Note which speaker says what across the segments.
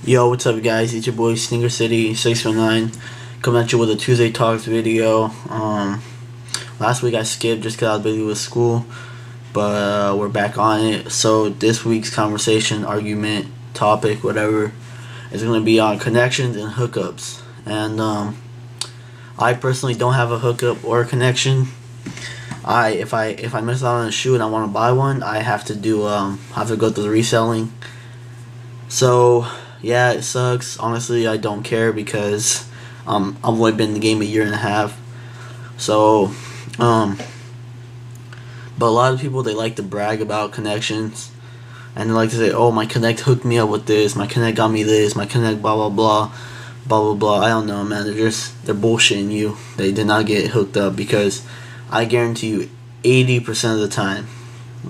Speaker 1: Yo, what's up, guys? It's your boy Sneaker City 619 coming at you with a Tuesday Talks video. Last week I skipped just because I was busy with school, but we're back on it. So this week's conversation, argument, topic, whatever, is going to be on connections and hookups. And I personally don't have a hookup or a connection. If I miss out on a shoe and I want to buy one, I have to go through the reselling. So yeah, it sucks. Honestly, I don't care because I've only been in the game a year and a half. So but a lot of people, they like to brag about connections, and they like to say, "Oh, my connect hooked me up with this. My connect got me this. My connect blah blah blah, blah blah blah." I don't know, man. They're bullshitting you. They did not get hooked up because I guarantee you, 80% of the time,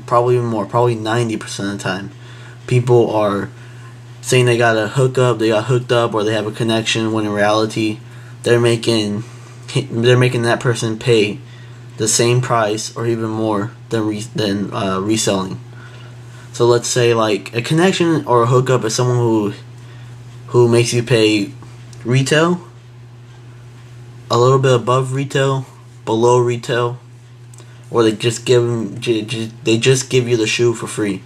Speaker 1: probably even more, probably 90% of the time, people are saying they got hooked up, or they have a connection, when in reality they're making that person pay the same price or even more than reselling. So let's say like a connection or a hookup is someone who makes you pay retail, a little bit above retail, below retail, or they just give you the shoe for free.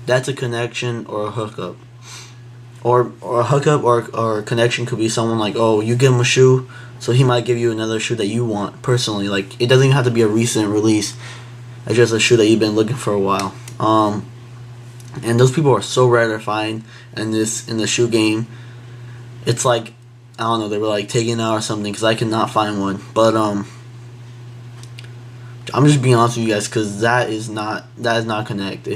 Speaker 1: That's a connection or a hookup. Or a hookup or a connection could be someone like, oh, you give him a shoe, so he might give you another shoe that you want personally. Like, it doesn't even have to be a recent release. It's just a shoe that you've been looking for a while. And those people are so rare to find in the shoe game. It's like, I don't know, they were like taken out or something, because I cannot find one. But I'm just being honest with you guys, because that is not connect.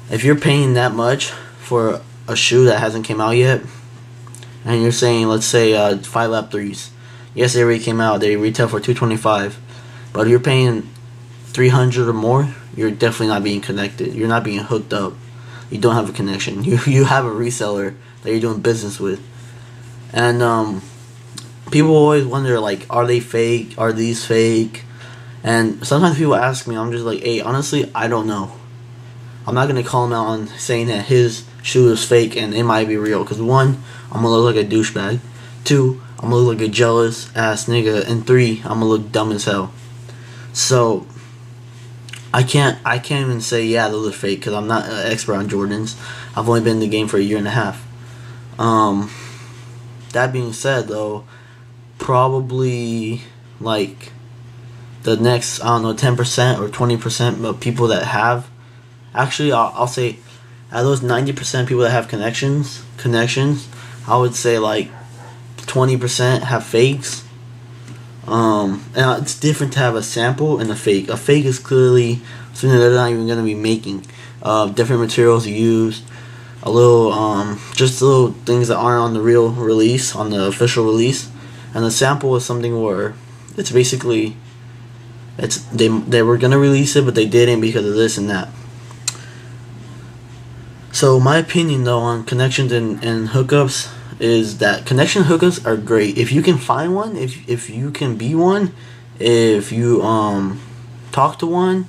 Speaker 1: If you're paying that much for a shoe that hasn't came out yet, and you're saying, let's say 5 lap 3s, yes, they already came out, they retail for $225, but if you're paying $300 or more, you're definitely not being connected. You're not being hooked up. You don't have a connection. You have a reseller that you're doing business with. And people always wonder, like, are they fake? Are these fake? And sometimes people ask me, I'm just like, hey, honestly, I don't know. I'm not going to call him out on saying that his shoe is fake and it might be real. Because 1, I'm going to look like a douchebag. 2, I'm going to look like a jealous ass nigga. And 3, I'm going to look dumb as hell. So, I can't even say, yeah, those are fake. Because I'm not an expert on Jordans. I've only been in the game for a year and a half. That being said, though, probably, like, the next, I don't know, 10% or 20% of people that have, actually, I'll say, out of those 90% of people that have connections, I would say like 20% have fakes. And it's different to have a sample and a fake. A fake is clearly something that they're not even going to be making. Different materials used, just little things that aren't on the real release, on the official release. And the sample is something where it's basically, they were going to release it, but they didn't because of this and that. So my opinion, though, on connections and hookups is that connection hookups are great. If you can find one, if you can be one, if you talk to one,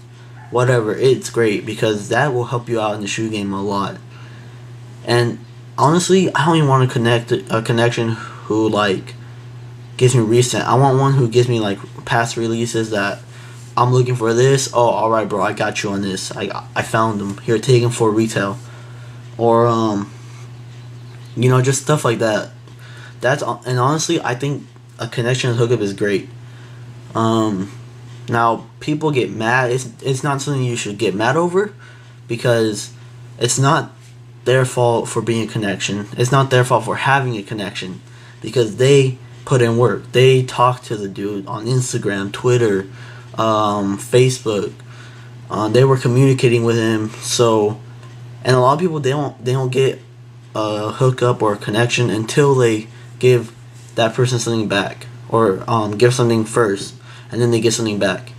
Speaker 1: whatever, it's great, because that will help you out in the shoe game a lot. And honestly, I don't even want to connect a connection who like gives me recent. I want one who gives me like past releases that I'm looking for this. Oh, alright, bro, I got you on this. I found them. Here, take them for retail. Or just stuff like that. And honestly, I think a connection and hookup is great. Now people get mad. It's not something you should get mad over, because it's not their fault for being a connection. It's not their fault for having a connection, because they put in work. They talk to the dude on Instagram, Twitter, Facebook. They were communicating with him. So. And a lot of people, they don't get a hookup or a connection until they give that person something back, or give something first, and then they get something back.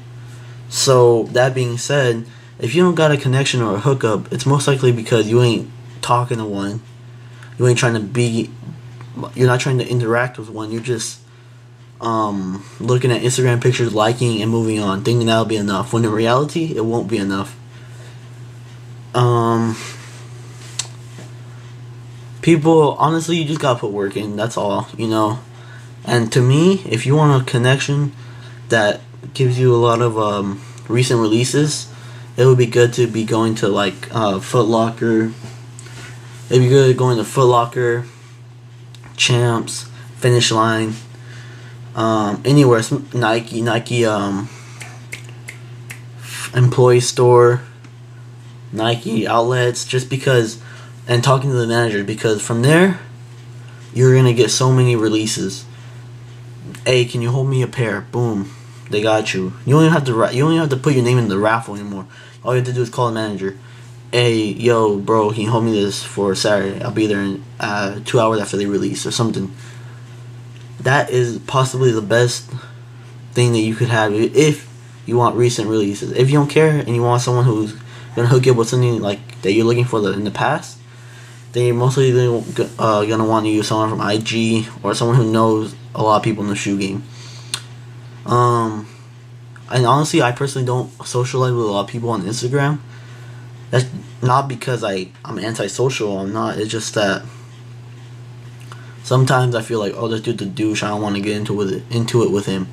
Speaker 1: So that being said, if you don't got a connection or a hookup, it's most likely because you ain't talking to one. You're not trying to interact with one. You're just looking at Instagram pictures, liking, and moving on, thinking that'll be enough. When in reality, it won't be enough. People, honestly, you just gotta put work in. That's all, you know. And to me, if you want a connection that gives you a lot of recent releases, it would be good to be going to like Foot Locker. It'd be good going to Foot Locker, Champs, Finish Line, anywhere, Nike employee store, Nike outlets, just because, and talking to the manager, because from there, you're gonna get so many releases. Hey, can you hold me a pair? Boom, they got you. You don't even have to you don't even have to put your name in the raffle anymore. All you have to do is call the manager. Hey, yo, bro, can you hold me this for Saturday? I'll be there in 2 hours after they release or something. That is possibly the best thing that you could have if you want recent releases. If you don't care and you want someone who's gonna hook you up with something like that you're looking for in the past, then you're mostly gonna want to use someone from IG or someone who knows a lot of people in the shoe game. And honestly, I personally don't socialize with a lot of people on Instagram. That's not because I'm antisocial. I'm not. It's just that sometimes I feel like, oh, this dude's a douche. I don't want to get into it with him,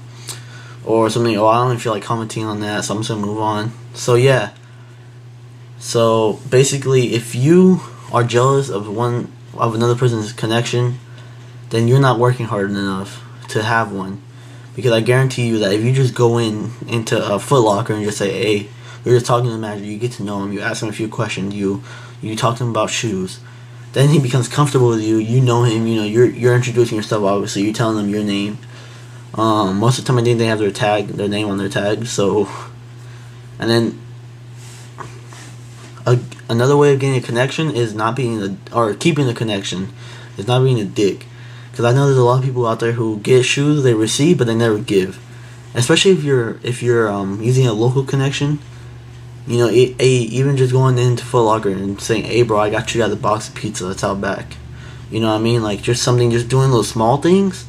Speaker 1: or something. Oh, I don't even feel like commenting on that, so I'm just gonna move on. So yeah. So basically, if you are jealous of another person's connection, then you're not working hard enough to have one. Because I guarantee you that if you just go into a Foot Locker and just say, hey, you're just talking to the manager, you get to know him, you ask him a few questions, you talk to him about shoes, then he becomes comfortable with you. You know him. You know you're introducing yourself. Obviously, you're telling them your name. Most of the time, I think they have their name on their tag. So, and then another way of getting a connection is not being keeping the connection is not being a dick. Because I know there's a lot of people out there who get shoes, they receive, but they never give. Especially if you're using a local connection. You know, even just going into Foot Locker and saying, hey bro, I got you guys a box of pizza that's out back. You know what I mean? Like, just doing those small things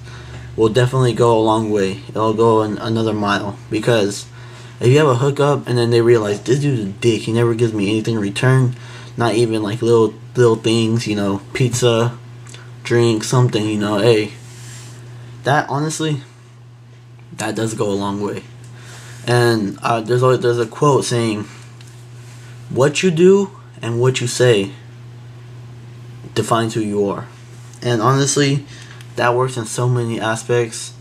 Speaker 1: will definitely go a long way. It'll go another mile. Because if you have a hookup and then they realize, this dude's a dick, he never gives me anything in return, not even like little things, you know, pizza, drink, something, you know, hey, that honestly, that does go a long way. And there's a quote saying, what you do and what you say defines who you are. And honestly, that works in so many aspects.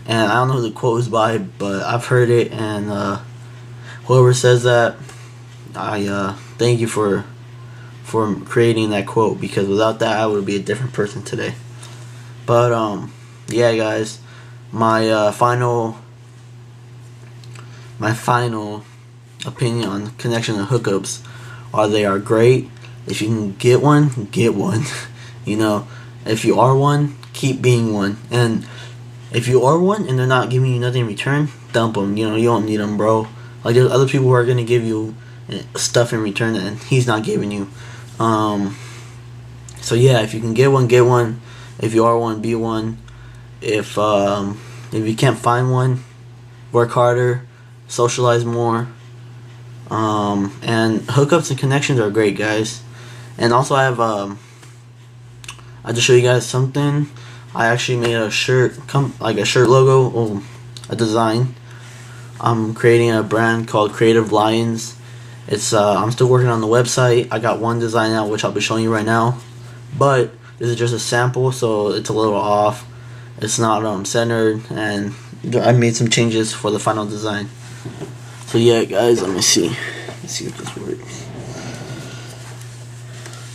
Speaker 1: And I don't know who the quote is by, but I've heard it, and whoever says that, I thank you for creating that quote, because without that I would be a different person today. But yeah, guys, my final opinion on connection and hookups they are great. If you can get one, get one. You know, if you are one, keep being one. And if you are one and they're not giving you nothing in return, dump them. You know, you don't need them, bro. Like, there's other people who are gonna give you stuff in return and he's not giving you. So yeah, if you can get one, get one. If you are one, be one. If you can't find one, work harder, socialize more. And hookups and connections are great, guys. And also, I have I just show you guys something. I actually made a shirt, like a shirt logo, a design. I'm creating a brand called Creative Lions. It's I'm still working on the website. I got one design out, which I'll be showing you right now, but this is just a sample, so it's a little off. It's not centered, and I made some changes for the final design. So yeah, guys, let me see. Let's see if this works.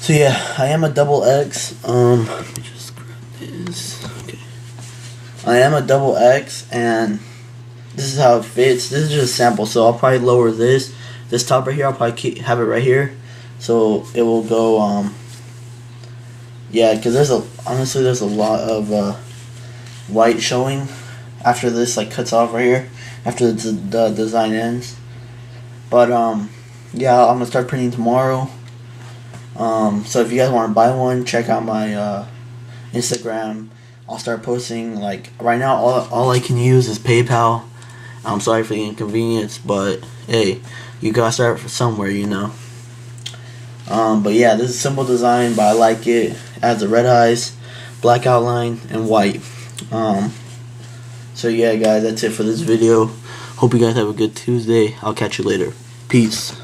Speaker 1: So yeah, I am a double X. Let me just grab this. Okay. I am a double X, and this is how it fits. This is just a sample, so I'll probably lower this top right here. I'll probably have it right here, so it will go. Yeah, because honestly there's a lot of white showing after this cuts off right here after the design ends. But yeah, I'm gonna start printing tomorrow. So if you guys want to buy one, check out my Instagram. I'll start posting. Like, right now, all I can use is PayPal. I'm sorry for the inconvenience, but hey, you gotta start somewhere, you know. But yeah, this is a simple design, but I like it. Adds the red eyes, black outline, and white. So yeah, guys, that's it for this video. Hope you guys have a good Tuesday. I'll catch you later. Peace.